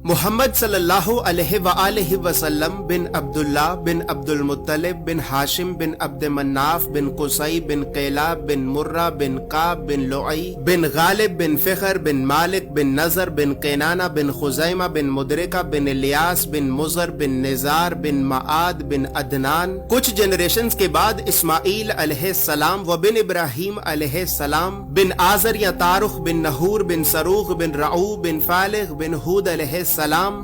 محمد صلی اللہ علیہ وآلہ وسلم بن عبداللہ بن عبد المطلب بن ہاشم بن عبد مناف بن قصی بن قیلاب بن مرہ بن قاب بن لعی بن غالب بن فخر بن مالک بن نظر بن قینانہ بن خزیمہ بن مدرکہ بن الیاس بن مزر بن نزار بن معاد بن عدنان. کچھ جنریشنز کے بعد اسماعیل علیہ السلام و بن ابراہیم علیہ السلام بن آزر یا تارخ بن نحور بن سروغ بن رعو بن فالغ بن ہود علیہ السلام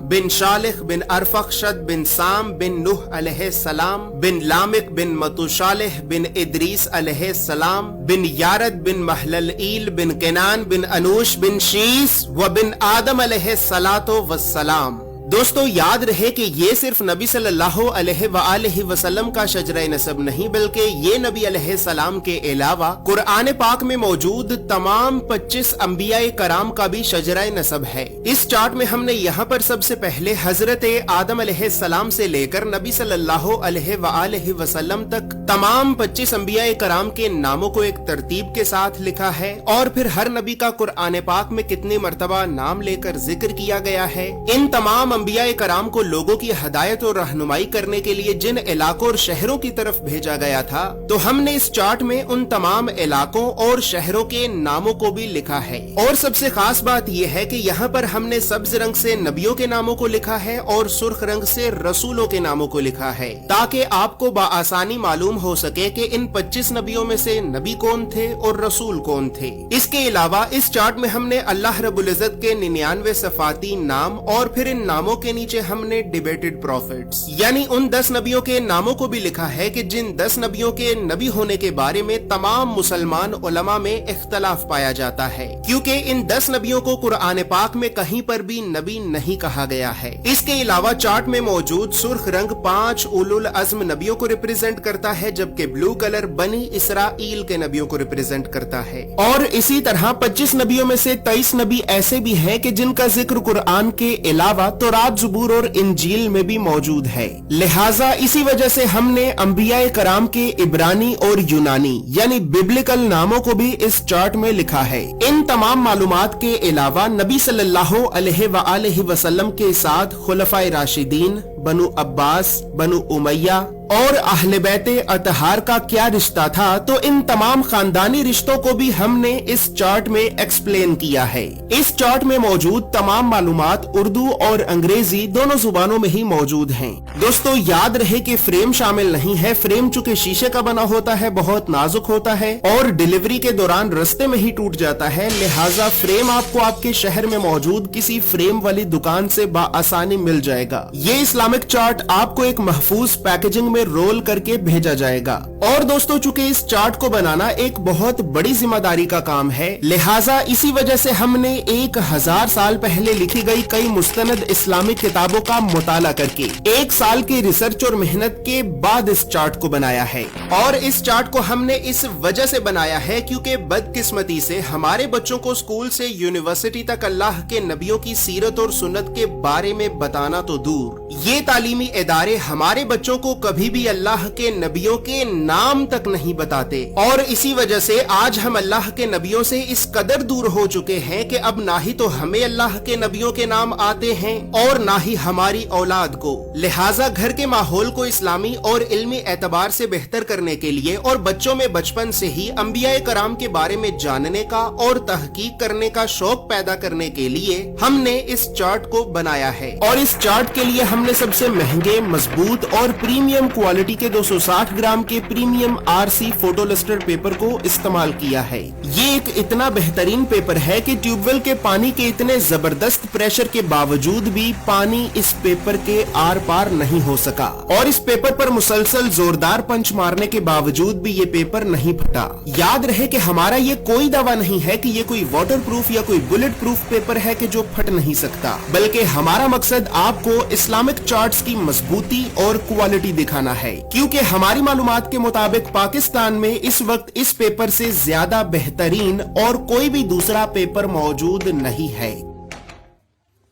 بن شالخ بن ارفخشد بن سام بن نوح علیہ السلام بن لامک بن متوشالح بن ادریس علیہ السلام بن یارد بن محللئیل بن کنان بن انوش بن شیس و بن آدم علیہ السلام. دوستو یاد رہے کہ یہ صرف نبی صلی اللہ علیہ وآلہ وسلم کا شجرہ نسب نہیں بلکہ یہ نبی علیہ السلام کے علاوہ قرآن پاک میں موجود تمام 25 انبیاء کرام کا بھی شجرہ نسب ہے. اس چارٹ میں ہم نے یہاں پر سب سے پہلے حضرت آدم علیہ السلام سے لے کر نبی صلی اللہ علیہ وآلہ وسلم تک تمام 25 انبیاء کرام کے ناموں کو ایک ترتیب کے ساتھ لکھا ہے اور پھر ہر نبی کا قرآن پاک میں کتنی مرتبہ نام لے کر ذکر کیا گیا ہے. ان تمام انبیاء کرام کو لوگوں کی ہدایت اور رہنمائی کرنے کے لیے جن علاقوں اور شہروں کی طرف بھیجا گیا تھا تو ہم نے اس چارٹ میں ان تمام علاقوں اور شہروں کے ناموں کو بھی لکھا ہے. اور سب سے خاص بات یہ ہے کہ یہاں پر ہم نے سبز رنگ سے نبیوں کے ناموں کو لکھا ہے اور سرخ رنگ سے رسولوں کے ناموں کو لکھا ہے تاکہ آپ کو بآسانی معلوم ہو سکے کہ ان 25 نبیوں میں سے نبی کون تھے اور رسول کون تھے. اس کے علاوہ اس چارٹ میں ہم نے اللہ رب العزت کے 99 صفاتی نام اور پھر ان ناموں کے نیچے ہم نے ڈیبیٹڈ پروفیٹس یعنی ان 10 نبیوں کے ناموں کو بھی لکھا ہے کہ جن 10 نبیوں کے نبی ہونے کے بارے میں تمام مسلمان علماء میں اختلاف پایا جاتا ہے کیونکہ ان 10 نبیوں کو قرآن پاک میں کہیں پر بھی نبی نہیں کہا گیا ہے. اس کے علاوہ چارٹ میں موجود سرخ رنگ 5 اولو العزم نبیوں کو ریپرزینٹ کرتا ہے جبکہ بلو کلر بنی اسرائیل کے نبیوں کو ریپرزینٹ کرتا ہے. اور اسی طرح 25 نبیوں میں سے 23 نبی ایسے بھی ہیں کہ جن کا ذکر قرآن کے علاوہ تورات زبور اور انجیل میں بھی موجود ہے. لہٰذا اسی وجہ سے ہم نے انبیاء کرام کے عبرانی اور یونانی یعنی ببلکل ناموں کو بھی اس چارٹ میں لکھا ہے. ان تمام معلومات کے علاوہ نبی صلی اللہ علیہ وآلہ وسلم کے ساتھ خلفائے راشدین، بنو عباس، بنو امیہ اور اہل بیت اطہار کا کیا رشتہ تھا تو ان تمام خاندانی رشتوں کو بھی ہم نے اس چارٹ میں ایکسپلین کیا ہے. اس چارٹ میں موجود تمام معلومات اردو اور انگریزی دونوں زبانوں میں ہی موجود ہیں. دوستو یاد رہے کہ فریم شامل نہیں ہے. فریم چونکہ شیشے کا بنا ہوتا ہے، بہت نازک ہوتا ہے اور ڈیلیوری کے دوران رستے میں ہی ٹوٹ جاتا ہے، لہٰذا فریم آپ کو آپ کے شہر میں موجود کسی فریم والی دکان سے بآسانی مل جائے گا. یہ اسلامک چارٹ آپ کو ایک محفوظ پیکیجنگ میں رول کر کے بھیجا جائے گا. اور دوستو چونکہ اس چارٹ کو بنانا ایک بہت بڑی ذمہ داری کا کام ہے، لہٰذا اسی وجہ سے ہم نے 1000 سال پہلے لکھی گئی کئی مستند اسلامی کتابوں کا مطالعہ کر کے 1 سال کی ریسرچ اور محنت کے بعد اس چارٹ کو بنایا ہے. اور اس چارٹ کو ہم نے اس وجہ سے بنایا ہے کیونکہ بدقسمتی سے ہمارے بچوں کو اسکول سے یونیورسٹی تک اللہ کے نبیوں کی سیرت اور سنت کے بارے میں بتانا تو دور، یہ تعلیمی ادارے ہمارے بچوں کو کبھی بھی اللہ کے نبیوں کے نام تک نہیں بتاتے. اور اسی وجہ سے آج ہم اللہ کے نبیوں سے اس قدر دور ہو چکے ہیں کہ اب نہ ہی تو ہمیں اللہ کے نبیوں کے نام آتے ہیں اور نہ ہی ہماری اولاد کو. لہٰذا گھر کے ماحول کو اسلامی اور علمی اعتبار سے بہتر کرنے کے لیے اور بچوں میں بچپن سے ہی انبیاء کرام کے بارے میں جاننے کا اور تحقیق کرنے کا شوق پیدا کرنے کے لیے ہم نے اس چارٹ کو بنایا ہے. اور اس چارٹ کے لیے ہم نے سب سے مہنگے، مضبوط اور پریمیم کوالٹی کے 260 گرام کے premium RC photo lustre paper کو استعمال کیا ہے. یہ ایک اتنا بہترین پیپر ہے کہ ٹیوب ویل کے پانی کے اتنے زبردست پریشر کے باوجود بھی پانی اس پیپر کے آر پار نہیں ہو سکا اور اس پیپر پر مسلسل زوردار پنچ مارنے کے باوجود بھی یہ پیپر نہیں پھٹا. یاد رہے کہ ہمارا یہ کوئی دعویٰ نہیں ہے کہ یہ کوئی واٹر پروف یا کوئی بلٹ پروف پیپر ہے کہ جو پھٹ نہیں سکتا، بلکہ ہمارا مقصد آپ کو اسلامک چارٹس کی مضبوطی اور کوالٹی دکھانا ہے کیونکہ ہماری معلومات کے مطابق پاکستان میں اس وقت اس پیپر سے زیادہ بہترین اور کوئی بھی دوسرا پیپر موجود نہیں ہے.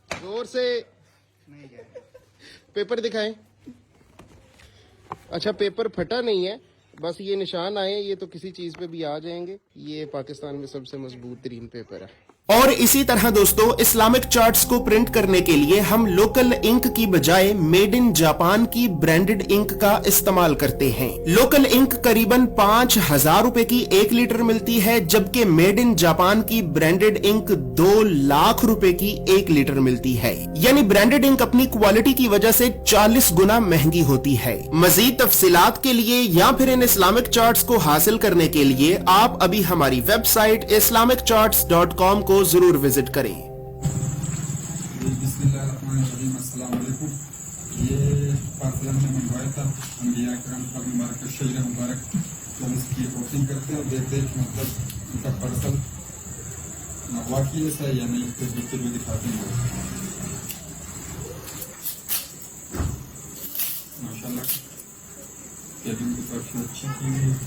زور سے پیپر دکھائیں. اچھا پیپر پھٹا نہیں ہے، بس یہ نشان آئے، یہ تو کسی چیز پہ بھی آ جائیں گے. یہ پاکستان میں سب سے مضبوط ترین پیپر ہے. اور اسی طرح دوستو اسلامک چارٹس کو پرنٹ کرنے کے لیے ہم لوکل انک کی بجائے میڈ ان جاپان کی برانڈڈ انک کا استعمال کرتے ہیں. لوکل انک قریباً 5,000 روپے کی 1 لیٹر ملتی ہے، جبکہ میڈ ان جاپان کی برانڈڈ انک 2 لاکھ روپے کی 1 لیٹر ملتی ہے. یعنی برانڈڈ انک اپنی کوالٹی کی وجہ سے 40 گنا مہنگی ہوتی ہے. مزید تفصیلات کے لیے یا پھر ان اسلامک چارٹس کو حاصل کرنے کے لیے آپ ابھی ہماری ویب سائٹ islamiccharts.com کو ضرور وزٹ کریں. بسم اللہ الرحمن الرحیم. السلام علیکم. یہ پارسل ہم نے منگوایا تھا انبیاء کرام پر مبارک شجر مبارک، تو ہم اس کی اوپننگ کرتے ہیں اور دیکھتے ہیں کہ مطلب ان کا پارسل واقعی ایسا ہے یا نہیں. تصویر بھی دکھاتے ہیں. ماشاء اللہ پیکنگ کی طرف سے اچھی کی ہوئی ہے.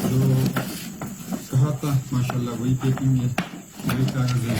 جو کہا تھا ماشاء اللہ وہی پیکنگ ہے، وہی کاغذ ہے.